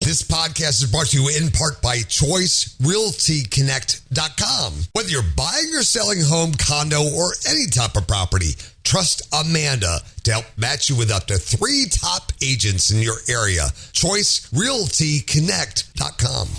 This podcast is brought to you in part by ChoiceRealtyConnect.com. Whether you're buying or selling a home, condo, or any type of property, trust Amanda to help match you with up to 3 top agents in your area. ChoiceRealtyConnect.com.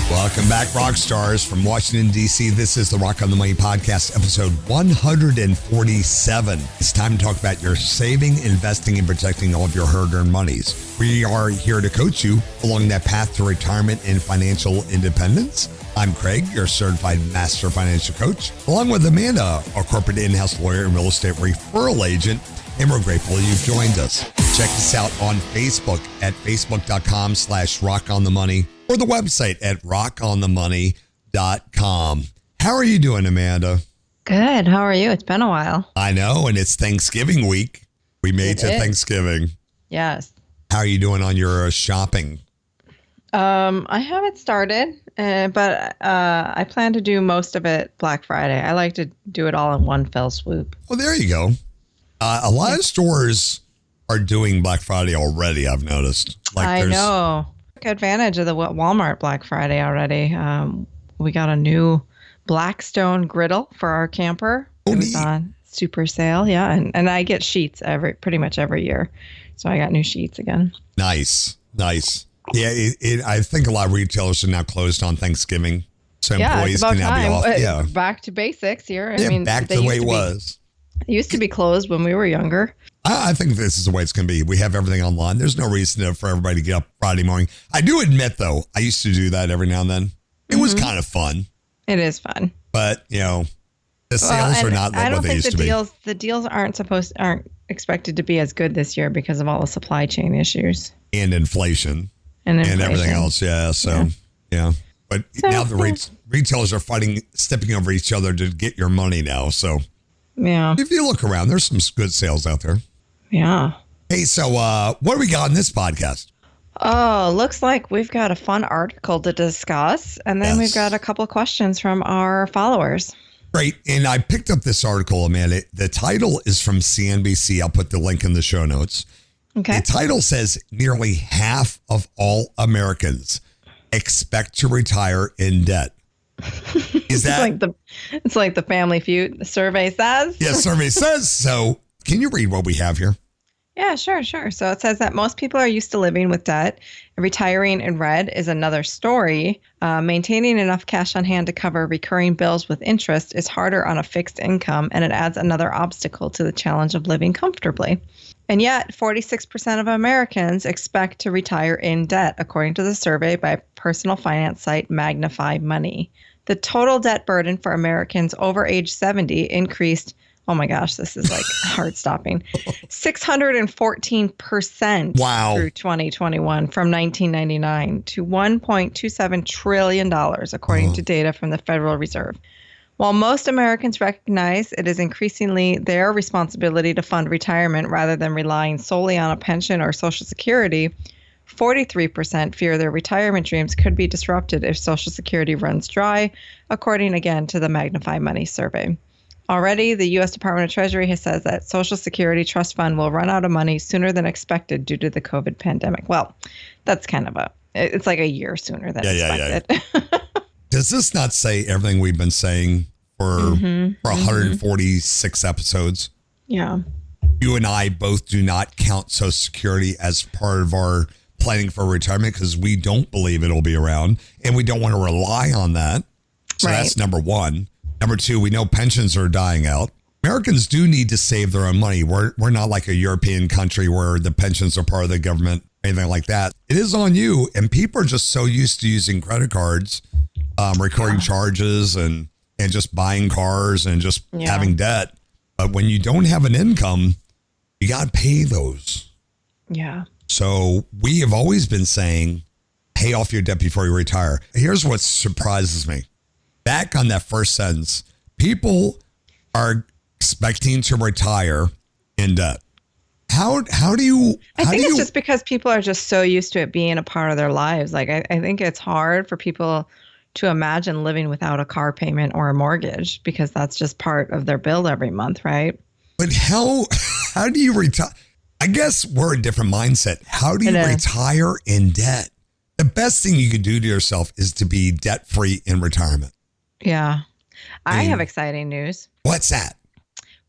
Welcome back, rock stars from Washington, D.C. This is the Rock on the Money podcast, episode 147. It's time to talk about your saving, investing, and protecting all of your hard-earned monies. We are here to coach you along that path to retirement and financial independence. I'm Craig, your certified master financial coach, along with Amanda, our corporate in-house lawyer and real estate referral agent, and we're grateful you've joined us. Check us out on Facebook at facebook.com/rockonthemoney or the website at rockonthemoney.com. How are you doing, Amanda? Good. How are you? It's been a while. I know, and it's Thanksgiving week. We made it to Thanksgiving. Yes. How are you doing on your shopping? I haven't started, but I plan to do most of it Black Friday. I like to do it all in one fell swoop. Well, there you go. A lot of stores are doing Black Friday already, I've noticed. I know. Took advantage of the Walmart Black Friday already. We got a new Blackstone griddle for our camper. It was on super sale, yeah. And I get sheets pretty much every year. So I got new sheets again. Nice. Yeah, I think a lot of retailers are now closed on Thanksgiving. So employees can now be off. Yeah. Back to basics here. Back to the way it was. It used to be closed when we were younger. I think this is the way it's going to be. We have everything online. There's no reason for everybody to get up Friday morning. I do admit, though, I used to do that every now and then. It was kind of fun. It is fun. But, the sales are not what they used to be. The deals aren't expected to be as good this year because of all the supply chain issues. And inflation. And everything else, yeah. So, yeah. But now the retailers are stepping over each other to get your money now, so... Yeah. If you look around, there's some good sales out there. Yeah. Hey, so what do we got in this podcast? Oh, looks like we've got a fun article to discuss. And then we've got a couple of questions from our followers. Great. And I picked up this article, Amanda. The title is from CNBC. I'll put the link in the show notes. Okay. The title says nearly half of all Americans expect to retire in debt. Is that it's like the Family Feud, the survey says? Yeah, survey says. So can you read what we have here? Yeah, sure. So it says that most people are used to living with debt. Retiring in red is another story. Maintaining enough cash on hand to cover recurring bills with interest is harder on a fixed income, and it adds another obstacle to the challenge of living comfortably. And yet, 46% of Americans expect to retire in debt, according to the survey by personal finance site Magnify Money. The total debt burden for Americans over age 70 increased, oh my gosh, this is like heart-stopping, 614% through 2021 from 1999 to $1.27 trillion, according to data from the Federal Reserve. While most Americans recognize it is increasingly their responsibility to fund retirement rather than relying solely on a pension or Social Security, 43% fear their retirement dreams could be disrupted if Social Security runs dry, according again to the Magnify Money survey. Already, the U.S. Department of Treasury has said that Social Security Trust Fund will run out of money sooner than expected due to the COVID pandemic. Well, that's kind of it's like a year sooner than expected. Yeah. Does this not say everything we've been saying for 146 episodes? Yeah. You and I both do not count Social Security as part of our planning for retirement because we don't believe it'll be around and we don't want to rely on that. So that's number one. Number two, we know pensions are dying out. Americans do need to save their own money. We're not like a European country where the pensions are part of the government, anything like that. It is on you. And people are just so used to using credit cards, recurring charges and just buying cars and just having debt. But when you don't have an income, you got to pay those. Yeah. So we have always been saying, pay off your debt before you retire. Here's what surprises me. Back on that first sentence, people are expecting to retire in debt. How do you? I think it's just because people are just so used to it being a part of their lives. Like I think it's hard for people to imagine living without a car payment or a mortgage because that's just part of their bill every month, right? But how do you retire? I guess we're a different mindset. How do you retire in debt? The best thing you could do to yourself is to be debt-free in retirement. Yeah. I have exciting news. What's that?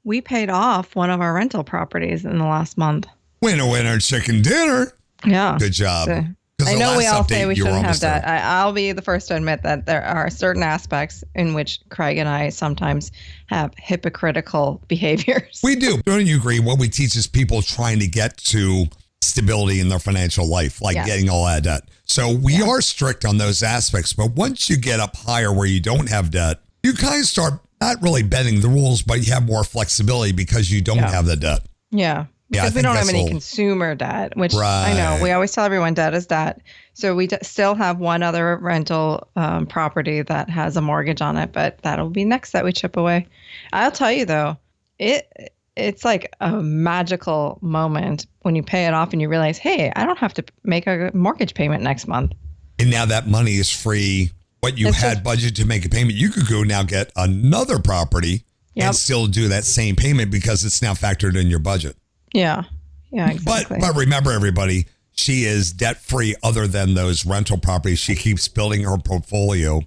We paid off one of our rental properties in the last month. Winner, winner, chicken dinner. Yeah. Good job. So, I know we all say we shouldn't have debt. I'll be the first to admit that there are certain aspects in which Craig and I sometimes have hypocritical behaviors. We do. Don't you agree? What we teach is people trying to get to stability in their financial life, like getting all that debt. So we are strict on those aspects. But once you get up higher where you don't have debt, you kind of start not really bending the rules, but you have more flexibility because you don't have the debt. Yeah. Because we don't have any consumer debt, which I know we always tell everyone debt is debt. So we still have one other rental property that has a mortgage on it, but that'll be next that we chip away. I'll tell you though, it's like a magical moment when you pay it off and you realize, hey, I don't have to make a mortgage payment next month. And now that money is free. What you had budgeted to make a payment, you could go now get another property and still do that same payment because it's now factored in your budget. Yeah. Yeah, exactly. But remember, everybody, she is debt-free other than those rental properties. She keeps building her portfolio.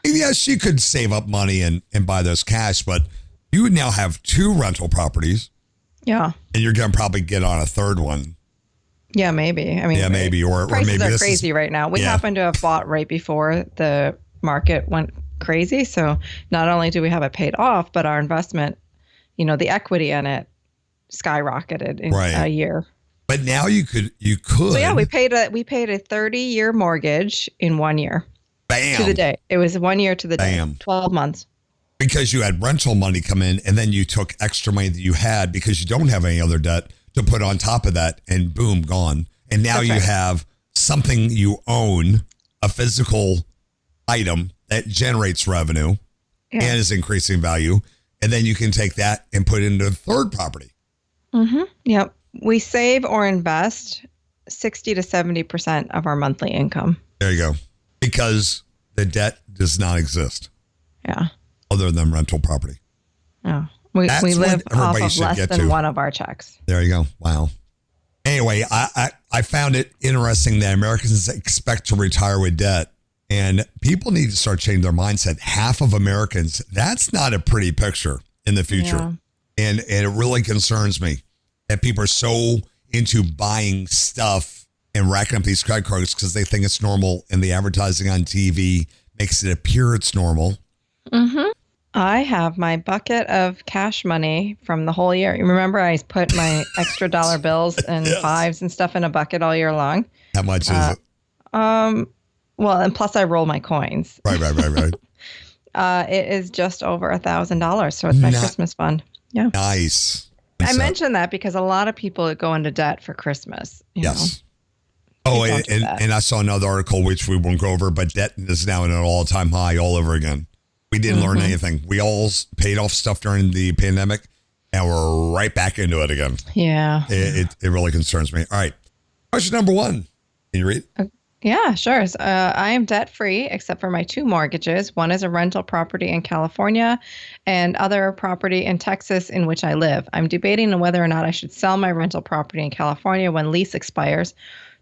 And yes, she could save up money and buy those cash, but you now have 2 rental properties. Yeah. And you're going to probably get on a third one. Yeah, maybe. I mean, maybe. Or prices maybe are crazy right now. We happen to have bought right before the market went crazy. So not only do we have it paid off, but our investment, the equity in it skyrocketed in a year. But now you could. So yeah, we paid a 30-year mortgage in 1 year. Bam. To the day. It was 1 year to the Bam. day. 12 months. Because you had rental money come in and then you took extra money that you had because you don't have any other debt to put on top of that and boom, gone. And now you have something you own, a physical item that generates revenue and is increasing value. And then you can take that and put it into a third property. Mm-hmm. Yep. We save or invest 60 to 70% of our monthly income. There you go. Because the debt does not exist. Yeah. Other than rental property. Oh. We live off of less than one of our checks. There you go. Wow. Anyway, I found it interesting that Americans expect to retire with debt. And people need to start changing their mindset. Half of Americans, that's not a pretty picture in the future. Yeah. And it really concerns me that people are so into buying stuff and racking up these credit cards because they think it's normal and the advertising on TV makes it appear it's normal. Mm-hmm. I have my bucket of cash money from the whole year. You remember I put my extra dollar bills and fives and stuff in a bucket all year long? How much is it? Well, and plus I roll my coins. Right. It is just over $1,000. So it's my Christmas fund. Yeah. Nice. I mentioned that because a lot of people go into debt for Christmas. You know? Oh, and I saw another article, which we won't go over, but debt is now at an all-time high all over again. We didn't learn anything. We all paid off stuff during the pandemic, and we're right back into it again. Yeah. It really concerns me. All right. Question number 1. Can you read? Yeah, sure. I am debt-free except for my 2 mortgages. One is a rental property in California and other property in Texas in which I live. I'm debating on whether or not I should sell my rental property in California when lease expires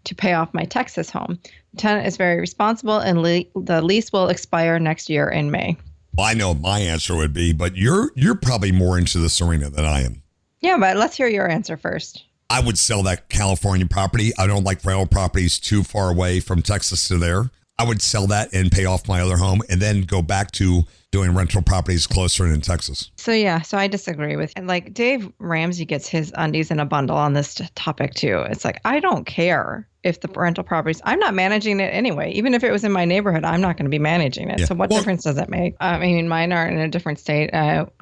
to pay off my Texas home. The tenant is very responsible and the lease will expire next year in May. Well, I know my answer would be, but you're probably more into this arena than I am. Yeah, but let's hear your answer first. I would sell that California property. I don't like rental properties too far away from Texas to there. I would sell that and pay off my other home and then go back to doing rental properties closer in Texas. So I disagree with you. Like Dave Ramsey gets his undies in a bundle on this topic too. It's like, I don't care if the rental properties, I'm not managing it anyway. Even if it was in my neighborhood, I'm not going to be managing it. Yeah. So what difference does it make? I mean, mine are in a different state.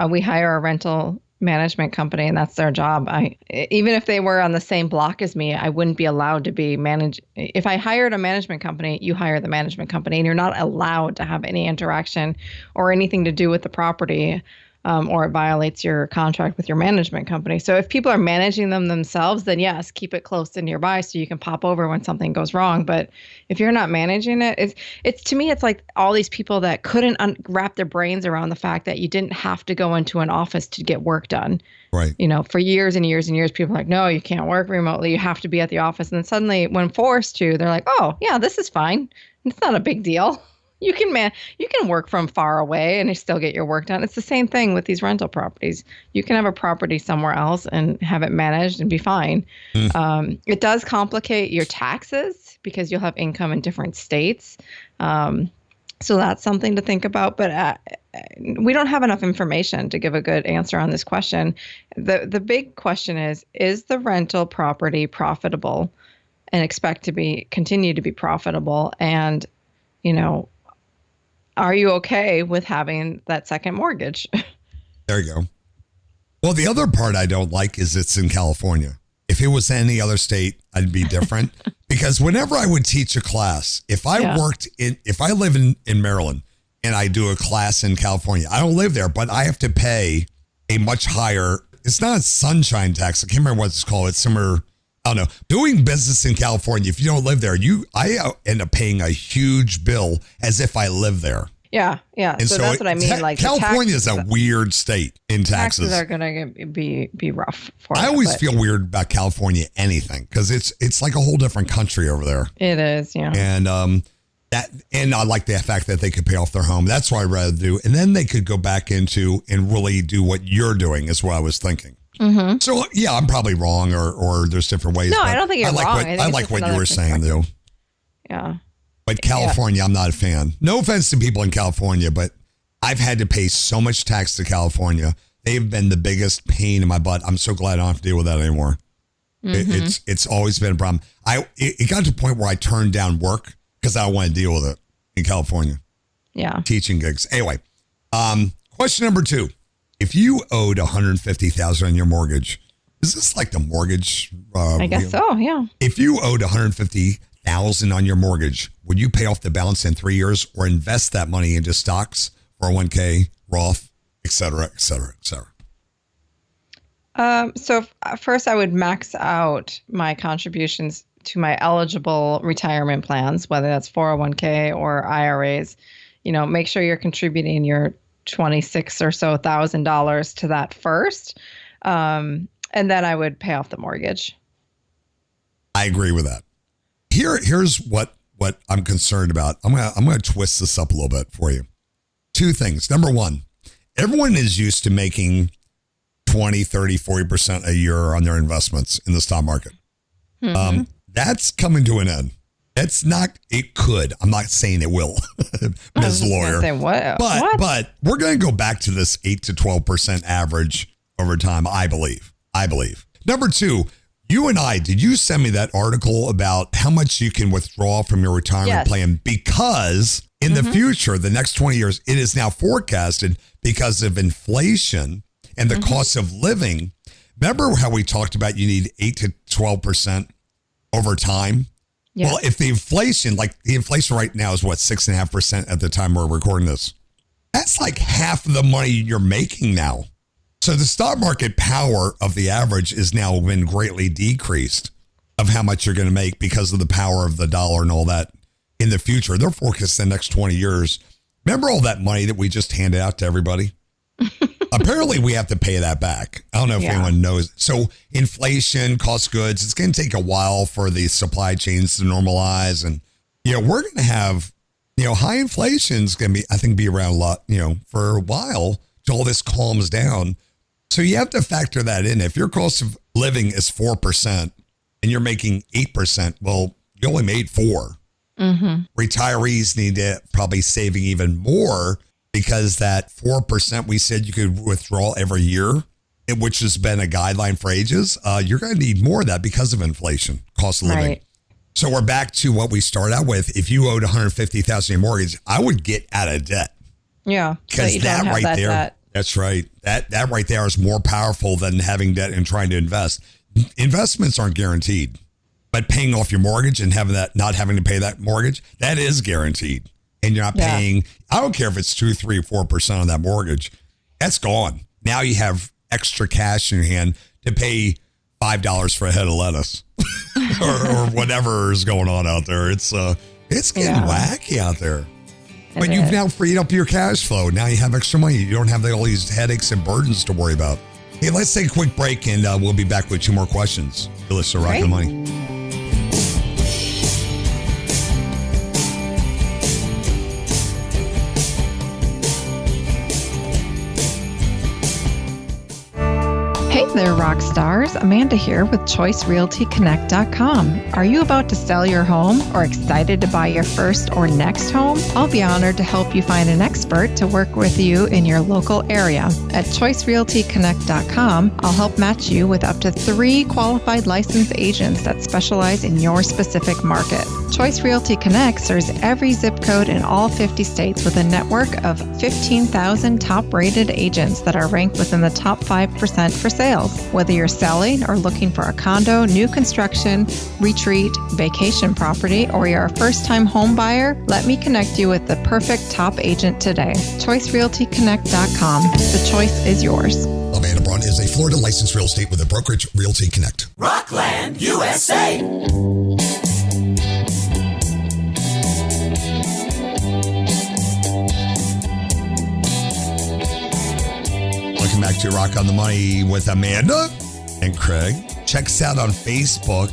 We hire a rental management company and that's their job. Even if they were on the same block as me, I wouldn't be allowed to be managed. If I hired a management company, you hire the management company and you're not allowed to have any interaction or anything to do with the property or it violates your contract with your management company. So if people are managing them themselves, then yes, keep it close and nearby so you can pop over when something goes wrong. But if you're not managing it, it's to me, it's like all these people that couldn't wrap their brains around the fact that you didn't have to go into an office to get work done. Right. For years and years and years, people are like, no, you can't work remotely. You have to be at the office. And then suddenly when forced to, they're like, oh yeah, this is fine. It's not a big deal. You can work from far away and you still get your work done. It's the same thing with these rental properties. You can have a property somewhere else and have it managed and be fine. It does complicate your taxes because you'll have income in different states. So that's something to think about. But we don't have enough information to give a good answer on this question. The big question is the rental property profitable and expect to continue to be profitable? And, are you okay with having that second mortgage? There you go. Well, the other part I don't like is it's in California. If it was any other state, I'd be different. Because whenever I would teach a class, if I live in Maryland and I do a class in California, I don't live there, but I have to pay a much higher, it's not a sunshine tax. I can't remember what it's called. It's somewhere, I don't know. Doing business in California, if you don't live there, I end up paying a huge bill as if I live there. Yeah. And so that's what I mean. Like California is a weird state in taxes. Taxes are going to be rough for I always feel weird about California anything because it's like a whole different country over there. It is, yeah. And and I like the fact that they could pay off their home. That's what I'd rather do. And then they could go back into and really do what you're doing is what I was thinking. Mm-hmm. So yeah, I'm probably wrong or there's different ways. No, I don't think you're wrong. I like what you were saying though. Yeah. But California, I'm not a fan. No offense to people in California, but I've had to pay so much tax to California. They've been the biggest pain in my butt. I'm so glad I don't have to deal with that anymore. Mm-hmm. It's always been a problem. It got to the point where I turned down work because I don't want to deal with it in California. Yeah. Teaching gigs. Anyway, question number 2. If you owed $150,000 on your mortgage, is this like the mortgage? I guess so, yeah. If you owed $150,000 on your mortgage, would you pay off the balance in 3 years or invest that money into stocks, 401k, Roth, et cetera, et cetera, et cetera? So first I would max out my contributions to my eligible retirement plans, whether that's 401k or IRAs. Make sure you're contributing your $26,000 or so to that first. And then I would pay off the mortgage. I agree with that. Here's what I'm concerned about. I'm gonna twist this up a little bit for you. 2 things. Number 1, everyone is used to making 20, 30, 40% a year on their investments in the stock market. Mm-hmm. That's coming to an end. It could. I'm not saying it will, Ms. Lawyer. Say, what? But we're going to go back to this 8 to 12% average over time, I believe. Number 2, did you send me that article about how much you can withdraw from your retirement plan? Because in the future, the next 20 years, it is now forecasted because of inflation and the cost of living. Remember how we talked about you need 8 to 12% over time? Yeah. Well, if the inflation right now is what, 6.5% at the time we're recording this, that's like half of the money you're making now. So the stock market power of the average is now been greatly decreased of how much you're going to make because of the power of the dollar and all that in the future. They're forecasting the next 20 years. Remember all that money that we just handed out to everybody? Apparently we have to pay that back. I don't know if anyone knows. So inflation, cost goods, it's going to take a while for the supply chains to normalize. And, we're going to have, high inflation is going to be around a lot, for a while till all this calms down. So you have to factor that in. If your cost of living is 4% and you're making 8%, well, you only made 4. Mm-hmm. Retirees need to probably saving even more because that 4% we said you could withdraw every year, which has been a guideline for ages. You're going to need more of that because of inflation, cost of living. Right. So we're back to what we started out with. If you owed $150,000 in your mortgage, I would get out of debt. Yeah. Because that right there. That's right. That right there is more powerful than having debt and trying to invest. Investments aren't guaranteed, but paying off your mortgage and not having to pay that mortgage, that is guaranteed. And you're not paying, I don't care if it's 2, 3, 4% on that mortgage. That's gone. Now you have extra cash in your hand to pay $5 for a head of lettuce or whatever is going on out there. It's getting wacky out there. But you've now freed up your cash flow. Now you have extra money. You don't have all these headaches and burdens to worry about. Hey, let's take a quick break and we'll be back with 2 more questions. You're listening to Rock the Money. Hey there, rock stars. Amanda here with ChoiceRealtyConnect.com. Are you about to sell your home or excited to buy your first or next home? I'll be honored to help you find an expert to work with you in your local area. At ChoiceRealtyConnect.com, I'll help match you with up to 3 qualified licensed agents that specialize in your specific market. Choice Realty Connect serves every zip code in all 50 states with a network of 15,000 top-rated agents that are ranked within the top 5% for sales. Whether you're selling or looking for a condo, new construction, retreat, vacation property, or you're a first-time home buyer, let me connect you with the perfect top agent today. ChoiceRealtyConnect.com. The choice is yours. Amanda Braun is a Florida licensed real estate with a brokerage, Realty Connect. Rockland, USA. Welcome back to Rock on the Money with Amanda and Craig. Check us out on Facebook.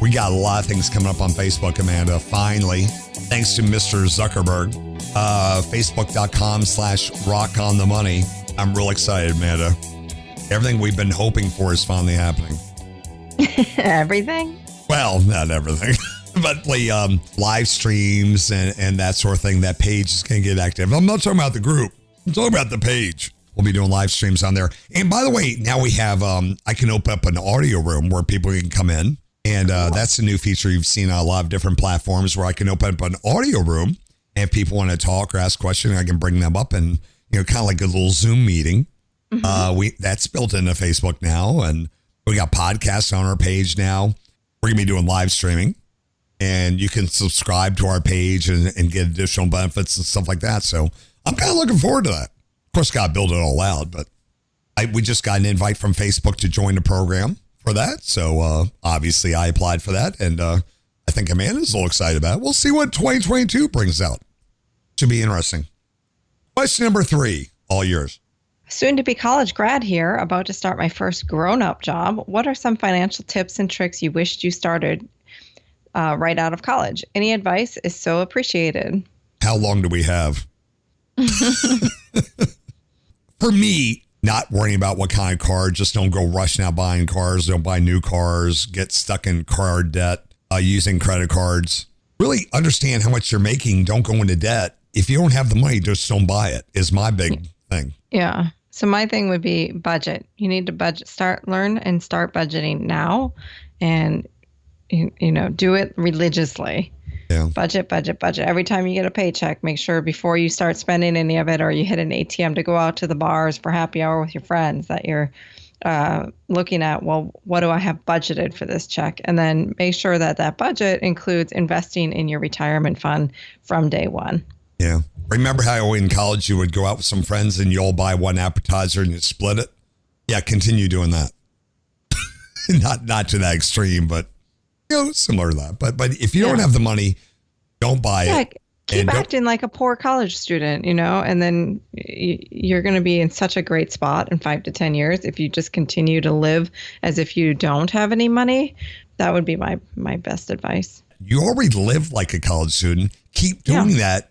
We got a lot of things coming up on Facebook, Amanda. Finally, thanks to Mr. Zuckerberg. Facebook.com/Rock on the Money. I'm real excited, Amanda. Everything we've been hoping for is finally happening. Everything? Well, not everything. But the live streams and that sort of thing, that page is going to get active. I'm not talking about the group. I'm talking about the page. We'll be doing live streams on there. And by the way, now we have, I can open up an audio room where people can come in. And that's a new feature you've seen on a lot of different platforms where I can open up an audio room. And if people want to talk or ask questions, I can bring them up and, kind of like a little Zoom meeting. Mm-hmm. That's built into Facebook now. And we got podcasts on our page now. We're going to be doing live streaming. And you can subscribe to our page and get additional benefits and stuff like that. So I'm kind of looking forward to that. Of course, got to build it all out, but we just got an invite from Facebook to join the program for that. So obviously I applied for that, and I think Amanda's a little excited about it. We'll see what 2022 brings out. Should be interesting. Question number 3, all yours. Soon to be college grad here, about to start my first grown-up job. What are some financial tips and tricks you wished you started right out of college? Any advice is so appreciated. How long do we have? For me, not worrying about what kind of car, just don't go rushing out buying cars, don't buy new cars, get stuck in car debt, using credit cards. Really understand how much you're making, don't go into debt. If you don't have the money, just don't buy it, is my big thing. Yeah. So my thing would be budget. You need to learn and start budgeting now, and do it religiously. Yeah. Budget. Every time you get a paycheck, make sure before you start spending any of it or you hit an ATM to go out to the bars for happy hour with your friends that you're looking at, well, what do I have budgeted for this check? And then make sure that budget includes investing in your retirement fund from day one. Yeah. Remember how in college you would go out with some friends and you all buy one appetizer and you split it? Yeah, continue doing that. Not to that extreme, but similar to that. But if you don't have the money, don't buy it. Keep acting like a poor college student, and then you're going to be in such a great spot in 5 to 10 years. If you just continue to live as if you don't have any money, that would be my best advice. You already live like a college student. Keep doing that.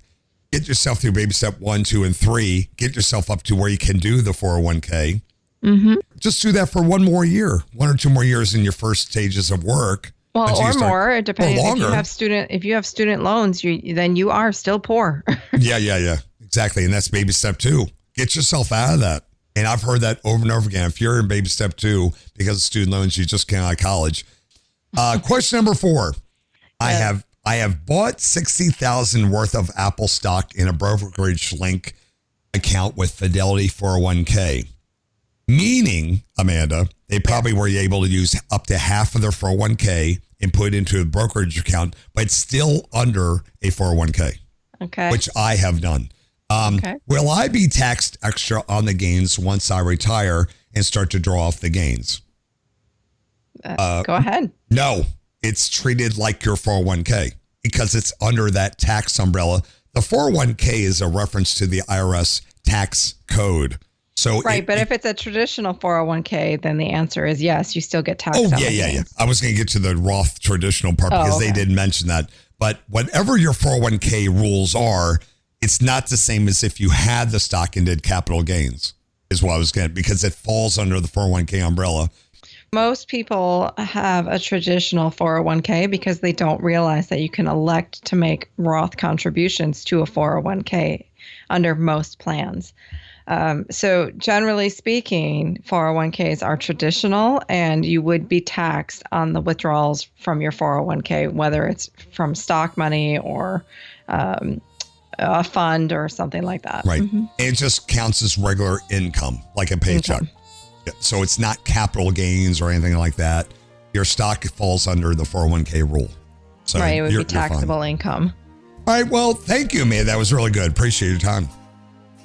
Get yourself through baby step 1, 2, and 3. Get yourself up to where you can do the 401k. Mm-hmm. Just do that for 1 more year, 1 or 2 more years in your first stages of work. Well, or more, depending. If you have student loans, then you are still poor. Yeah. Exactly. And that's baby step 2. Get yourself out of that. And I've heard that over and over again. If you're in baby step 2 because of student loans, you just came out of college. Question number 4. Yeah. I have bought $60,000 worth of Apple stock in a brokerage link account with Fidelity 401k. Meaning, Amanda, they probably were able to use up to half of their 401k and put it into a brokerage account, but it's still under a 401k. Okay. Which I have done. Okay. Will I be taxed extra on the gains once I retire and start to draw off the gains? Go ahead. No, it's treated like your 401k because it's under that tax umbrella. The 401k is a reference to the IRS tax code. So right, but if it's a traditional 401k, then the answer is yes, you still get taxed. Oh, yeah. I was going to get to the Roth traditional part because they didn't mention that. But whatever your 401k rules are, it's not the same as if you had the stock and did capital gains, is what I was getting, because it falls under the 401k umbrella. Most people have a traditional 401k because they don't realize that you can elect to make Roth contributions to a 401k under most plans. So generally speaking, 401ks are traditional and you would be taxed on the withdrawals from your 401k, whether it's from stock money or a fund or something like that. Right. Mm-hmm. It just counts as regular income, like a paycheck. Income. So it's not capital gains or anything like that. Your stock falls under the 401k rule. So right. It would be taxable income. All right. Well, thank you, Amanda. That was really good. Appreciate your time.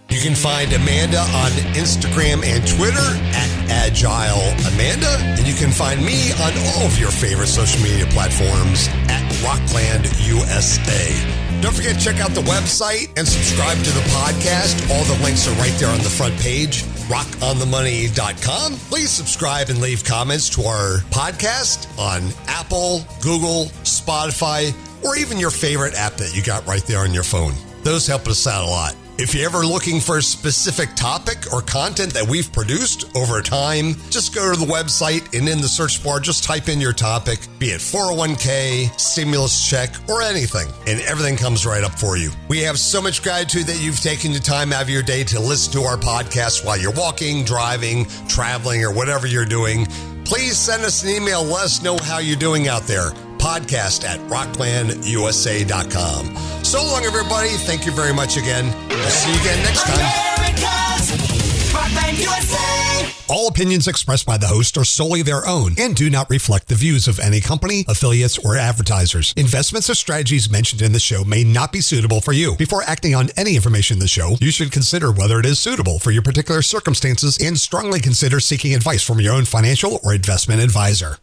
You can find Amanda on Instagram and Twitter at AgileAmanda. And you can find me on all of your favorite social media platforms at Rockland USA. Don't forget to check out the website and subscribe to the podcast. All the links are right there on the front page, rockonthemoney.com. Please subscribe and leave comments to our podcast on Apple, Google, Spotify, or even your favorite app that you got right there on your phone. Those help us out a lot. If you're ever looking for a specific topic or content that we've produced over time, just go to the website and in the search bar, just type in your topic, be it 401k, stimulus check, or anything, and everything comes right up for you. We have so much gratitude that you've taken the time out of your day to listen to our podcast while you're walking, driving, traveling, or whatever you're doing. Please send us an email. Let us know how you're doing out there. Podcast at rocklandusa.com. So long, everybody. Thank you very much again. We'll see you again next time. America's Rockland USA. All opinions expressed by the host are solely their own and do not reflect the views of any company, affiliates, or advertisers. Investments or strategies mentioned in the show may not be suitable for you. Before acting on any information in the show, you should consider whether it is suitable for your particular circumstances and strongly consider seeking advice from your own financial or investment advisor.